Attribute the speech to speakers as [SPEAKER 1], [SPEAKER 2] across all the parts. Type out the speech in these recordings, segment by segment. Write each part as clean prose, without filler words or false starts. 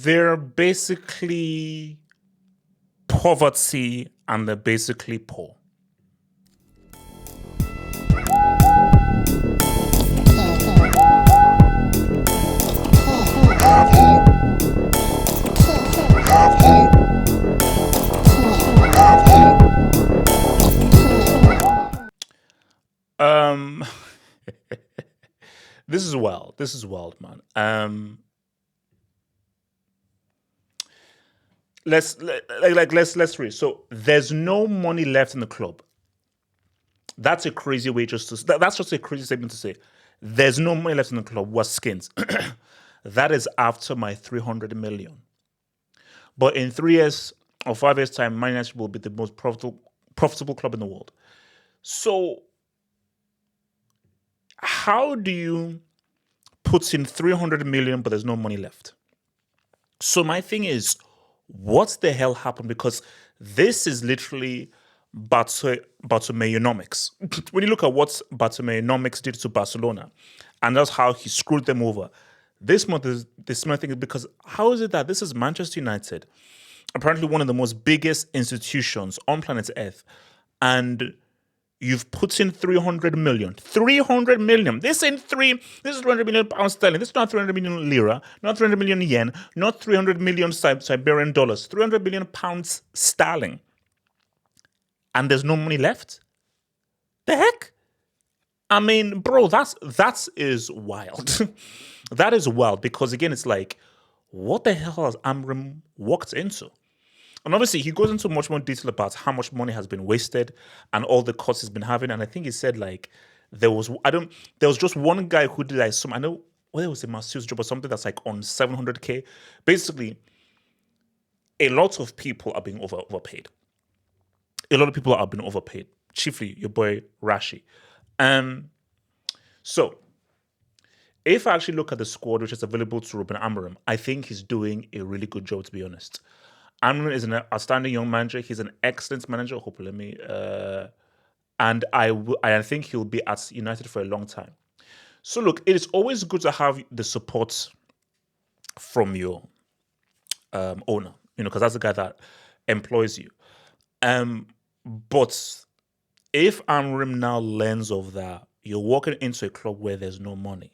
[SPEAKER 1] They're basically poverty and they're basically poor. Um, this is wild. This is wild, man. Let's read. So there's no money left in the club. That's a crazy way just to. That's just a crazy statement to say. There's no money left in the club. What skins? That is after my 300 million. But in 3 years or 5 years time, Man United will be the most profitable club in the world. So how do you put in 300 million but there's no money left? So my thing is, what the hell happened? Because this is literally Bartomeuonomics. When you look at what Bartomeuonomics did to Barcelona, and that's how he screwed them over. This month is the smart thing is because how is it that this is Manchester United, apparently one of the most biggest institutions on planet Earth, and you've put in 300 million. 300 million. This is 300 million pounds sterling. This is not 300 million lira, not 300 million yen, not 300 million Siberian dollars, 300 million pounds sterling. And there's no money left? The heck? I mean, bro, that is wild. That is wild because again, it's like, what the hell has Amorim walked into? And obviously, he goes into much more detail about how much money has been wasted and all the costs he's been having. And I think he said like there was just one guy who did like some, I know whether it was a masseuse job or something that's like on 700k. Basically, a lot of people are being overpaid. A lot of people are being overpaid. Chiefly your boy Rashi. So if I actually look at the squad which is available to Ruben Amorim, I think he's doing a really good job, to be honest. Amorim is an outstanding young manager. He's an excellent manager. Hopefully, and I think he'll be at United for a long time. So look, it is always good to have the support from your owner, because that's the guy that employs you. But if Amorim now learns of that, you're walking into a club where there's no money.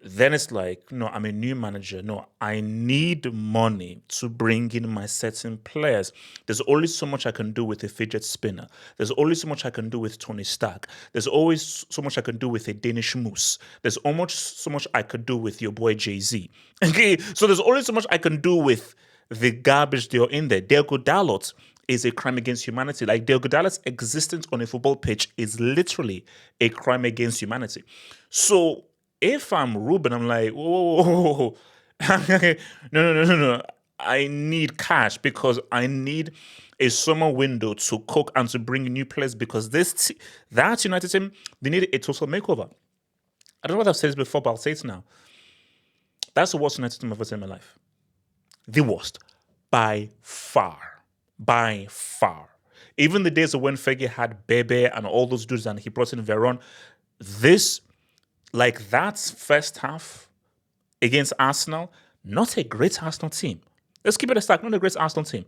[SPEAKER 1] Then it's like, no, I'm a new manager. No, I need money to bring in my certain players. There's only so much I can do with a fidget spinner. There's only so much I can do with Tony Stark. There's always so much I can do with a Danish moose. There's almost so much I could do with your boy Jay-Z. Okay, so there's only so much I can do with the garbage they're in there. Diego Dalot is a crime against humanity. Like Diego Dalot's existence on a football pitch is literally a crime against humanity. So if I'm Ruben, I'm like, whoa. No. I need cash because I need a summer window to cook and to bring new players because that United team, they need a total makeover. I don't know what I've said this before, but I'll say it now. That's the worst United team I've ever seen in my life. The worst. By far. By far. Even the days of when Fergie had Bebe and all those dudes and he brought in Veron, that's first half against Arsenal, not a great Arsenal team. Let's keep it a stack, not a great Arsenal team.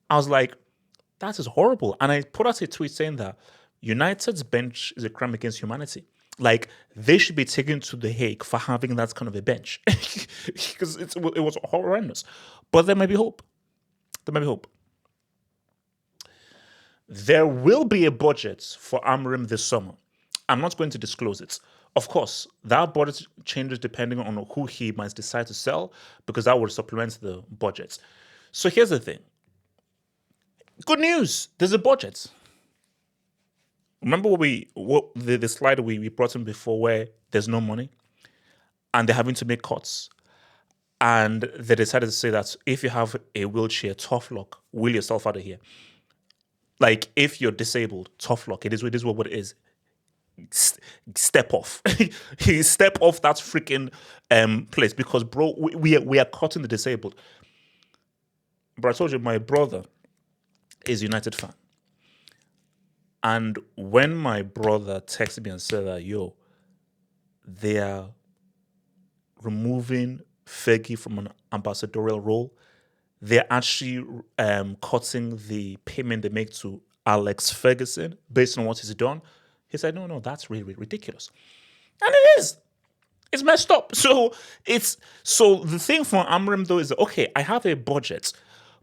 [SPEAKER 1] I was like, that is horrible. And I put out a tweet saying that United's bench is a crime against humanity. Like, they should be taken to The Hague for having that kind of a bench. Because it was horrendous. But there may be hope. There will be a budget for Amorim this summer. I'm not going to disclose it. Of course, that budget changes depending on who he might decide to sell, because that will supplement the budget. So here's the thing. Good news. There's a budget. Remember the slide we brought in before where there's no money and they're having to make cuts. And they decided to say that if you have a wheelchair, tough luck, wheel yourself out of here. Like, if you're disabled, tough luck. It is what it is. Step off. Step off that freaking place because, bro, we are cutting the disabled. But I told you, my brother is a United fan. And when my brother texted me and said that, they are removing Fergie from an ambassadorial role. They're actually cutting the payment they make to Alex Ferguson based on what he's done. He said, no, that's really, really ridiculous. And it is. It's messed up. So the thing for Amorim though is that, okay, I have a budget,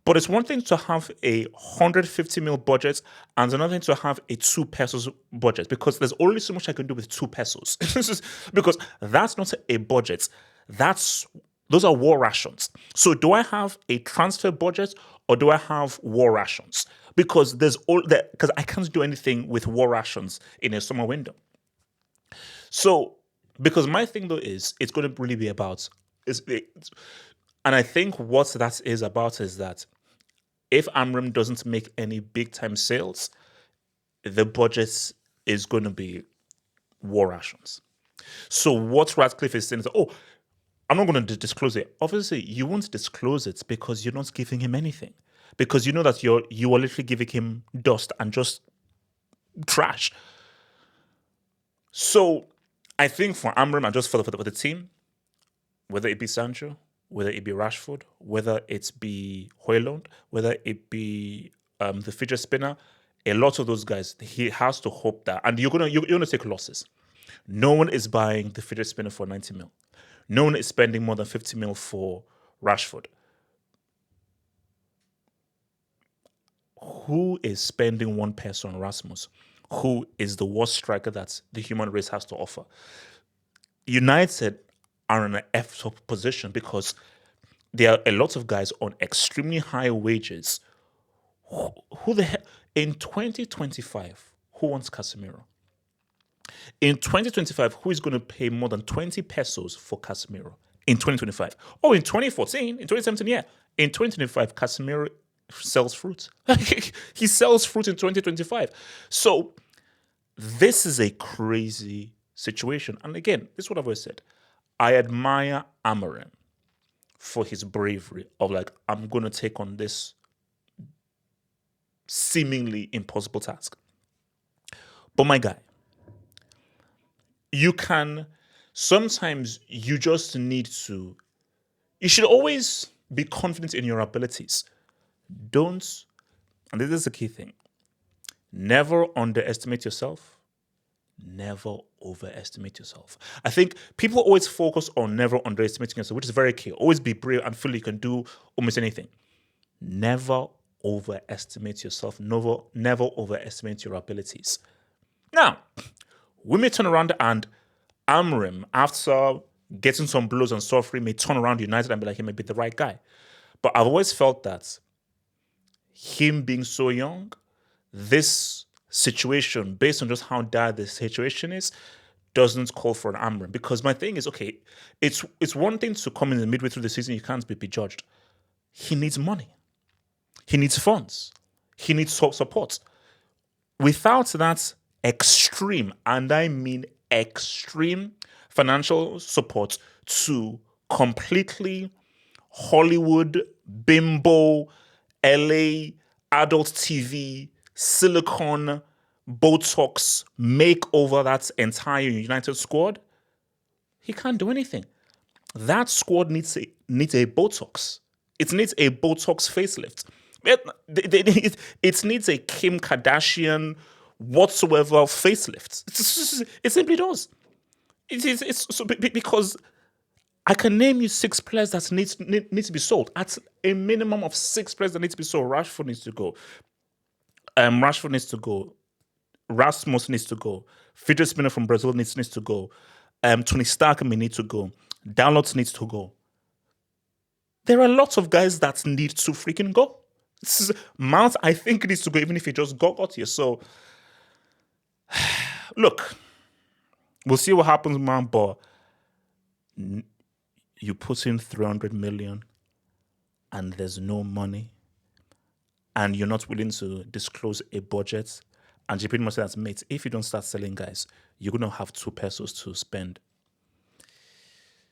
[SPEAKER 1] but it's one thing to have a 150 mil budget and another thing to have a 2 pesos budget, because there's only so much I can do with 2 pesos. Because that's not a budget. Those are war rations. So do I have a transfer budget or do I have war rations? Because because I can't do anything with war rations in a summer window. So, because my thing though is it's going to really be about and I think what that is about is that if Amram doesn't make any big time sales, the budget is going to be war rations. So what Ratcliffe is saying is, oh, I'm not going to disclose it. Obviously, you won't disclose it because you're not giving him anything. Because you know that you are literally giving him dust and just trash. So I think for Amram and just for the team, whether it be Sancho, whether it be Rashford, whether it be Højlund, whether it be the fidget spinner, a lot of those guys, he has to hope that, and you're gonna take losses. No one is buying the fidget spinner for 90 mil. No one is spending more than 50 mil for Rashford. Who is spending 1 peso on Rasmus, who is the worst striker that the human race has to offer? United are in an F-top position because there are a lot of guys on extremely high wages. Who the hell? In 2025, who wants Casemiro? In 2025, who is going to pay more than 20 pesos for Casemiro? In 2025. Oh, in 2014, in 2017, yeah. In 2025, Casemiro sells fruit. He sells fruit in 2025. So this is a crazy situation. And again, this is what I've always said. I admire Amorim for his bravery of like, I'm going to take on this seemingly impossible task. But my guy, sometimes you just need to, you should always be confident in your abilities. And this is the key thing, never underestimate yourself, never overestimate yourself. I think people always focus on never underestimating yourself, which is very key. Always be brave and feel you can do almost anything. Never overestimate yourself. Never overestimate your abilities. Now, we may turn around and Amorim, after getting some blows and suffering, may turn around United and be like, he may be the right guy. But I've always felt that him being so young, this situation, based on just how dire the situation is, doesn't call for an Amorim. Because my thing is, okay, it's one thing to come in the midway through the season, you can't be judged. He needs money. He needs funds. He needs support. Without that extreme, and I mean extreme financial support to completely Hollywood, bimbo, LA, adult TV, silicone, Botox, make over that entire United squad, he can't do anything. That squad needs a Botox. It needs a Botox facelift. It needs a Kim Kardashian whatsoever facelift. It simply does. Because I can name you 6 players that need to be sold. At a minimum of 6 players that need to be sold. Rashford needs to go. Rashford needs to go. Rasmus needs to go. Fidget Spinner from Brazil needs to go. Tony Stark may need to go. Dalot needs to go. There are lots of guys that need to freaking go. Mount, I think, needs to go, even if he just got here. So, look, we'll see what happens, man. But you put in 300 million and there's no money, and you're not willing to disclose a budget, and you pretty much say that, mate, if you don't start selling guys, you're going to have 2 pesos to spend.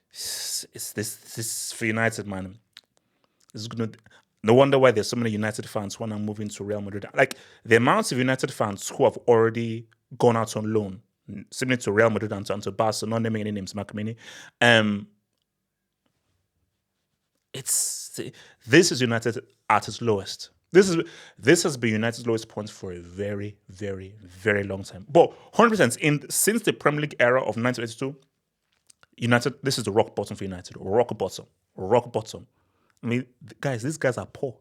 [SPEAKER 1] It's this for United, man. This is going to... No wonder why there's so many United fans who are now moving to Real Madrid. Like, the amount of United fans who have already gone out on loan, similar to Real Madrid and to Barca, not naming any names, Macmini, It's this is United at its lowest. This has been United's lowest points for a very, very, very long time. But 100% since the Premier League era of 1982, United, this is the rock bottom for United. Rock bottom. Rock bottom. I mean, guys, these guys are poor.